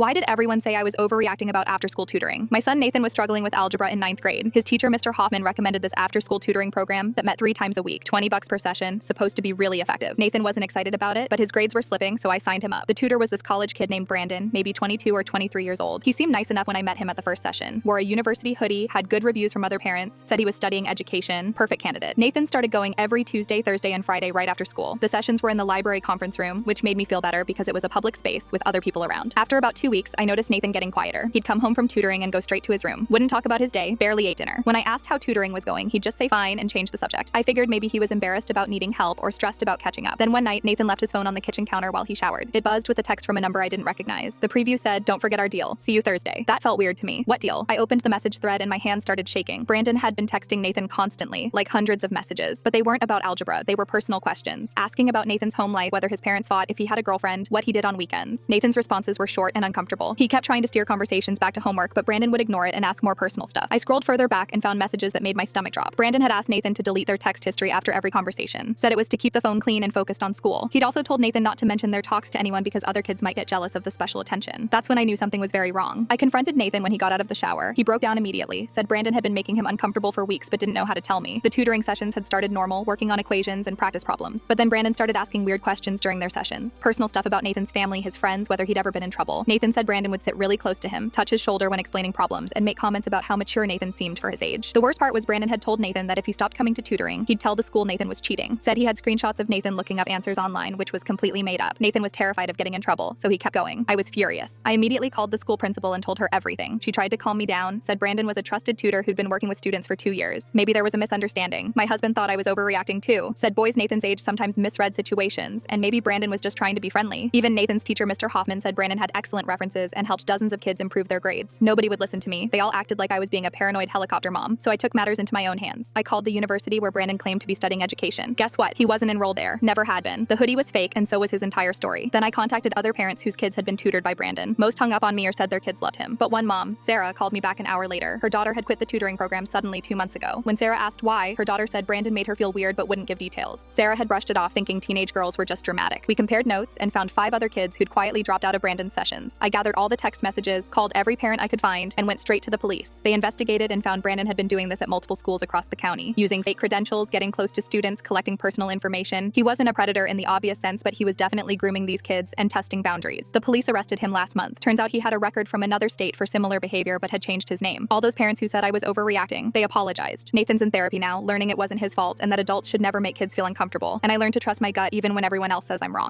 Why did everyone say I was overreacting about after-school tutoring? My son Nathan was struggling with algebra in 9th grade. His teacher, Mr. Hoffman, recommended this after-school tutoring program that met 3 times a week, $20 per session, supposed to be really effective. Nathan wasn't excited about it, but his grades were slipping, so I signed him up. The tutor was this college kid named Brandon, maybe 22 or 23 years old. He seemed nice enough when I met him at the first session, wore a university hoodie, had good reviews from other parents, said he was studying education, perfect candidate. Nathan started going every Tuesday, Thursday, and Friday right after school. The sessions were in the library conference room, which made me feel better because it was a public space with other people around. After about 2 weeks, I noticed Nathan getting quieter. He'd come home from tutoring and go straight to his room. Wouldn't talk about his day, barely ate dinner. When I asked how tutoring was going, he'd just say fine and change the subject. I figured maybe he was embarrassed about needing help or stressed about catching up. Then one night, Nathan left his phone on the kitchen counter while he showered. It buzzed with a text from a number I didn't recognize. The preview said, "Don't forget our deal. See you Thursday." That felt weird to me. What deal? I opened the message thread and my hand started shaking. Brandon had been texting Nathan constantly, like hundreds of messages, but they weren't about algebra. They were personal questions, asking about Nathan's home life, whether his parents fought, if he had a girlfriend, what he did on weekends. Nathan's responses were short and uncomfortable. He kept trying to steer conversations back to homework, but Brandon would ignore it and ask more personal stuff. I scrolled further back and found messages that made my stomach drop. Brandon had asked Nathan to delete their text history after every conversation, said it was to keep the phone clean and focused on school. He'd also told Nathan not to mention their talks to anyone because other kids might get jealous of the special attention. That's when I knew something was very wrong. I confronted Nathan when he got out of the shower. He broke down immediately, said Brandon had been making him uncomfortable for weeks but didn't know how to tell me. The tutoring sessions had started normal, working on equations and practice problems. But then Brandon started asking weird questions during their sessions. Personal stuff about Nathan's family, his friends, whether he'd ever been in trouble. Nathan said Brandon would sit really close to him, touch his shoulder when explaining problems, and make comments about how mature Nathan seemed for his age. The worst part was Brandon had told Nathan that if he stopped coming to tutoring, he'd tell the school Nathan was cheating. Said he had screenshots of Nathan looking up answers online, which was completely made up. Nathan was terrified of getting in trouble, so he kept going. I was furious. I immediately called the school principal and told her everything. She tried to calm me down, said Brandon was a trusted tutor who'd been working with students for 2 years. Maybe there was a misunderstanding. My husband thought I was overreacting too. Said boys Nathan's age sometimes misread situations, and maybe Brandon was just trying to be friendly. Even Nathan's teacher, Mr. Hoffman, said Brandon had excellent references and helped dozens of kids improve their grades. Nobody would listen to me. They all acted like I was being a paranoid helicopter mom, so I took matters into my own hands. I called the university where Brandon claimed to be studying education. Guess what? He wasn't enrolled there. Never had been. The hoodie was fake, and so was his entire story. Then I contacted other parents whose kids had been tutored by Brandon. Most hung up on me or said their kids loved him. But one mom, Sarah, called me back an hour later. Her daughter had quit the tutoring program suddenly 2 months ago. When Sarah asked why, her daughter said Brandon made her feel weird but wouldn't give details. Sarah had brushed it off, thinking teenage girls were just dramatic. We compared notes and found 5 other kids who'd quietly dropped out of Brandon's sessions. I gathered all the text messages, called every parent I could find, and went straight to the police. They investigated and found Brandon had been doing this at multiple schools across the county, using fake credentials, getting close to students, collecting personal information. He wasn't a predator in the obvious sense, but he was definitely grooming these kids and testing boundaries. The police arrested him last month. Turns out he had a record from another state for similar behavior but had changed his name. All those parents who said I was overreacting, they apologized. Nathan's in therapy now, learning it wasn't his fault and that adults should never make kids feel uncomfortable. And I learned to trust my gut even when everyone else says I'm wrong.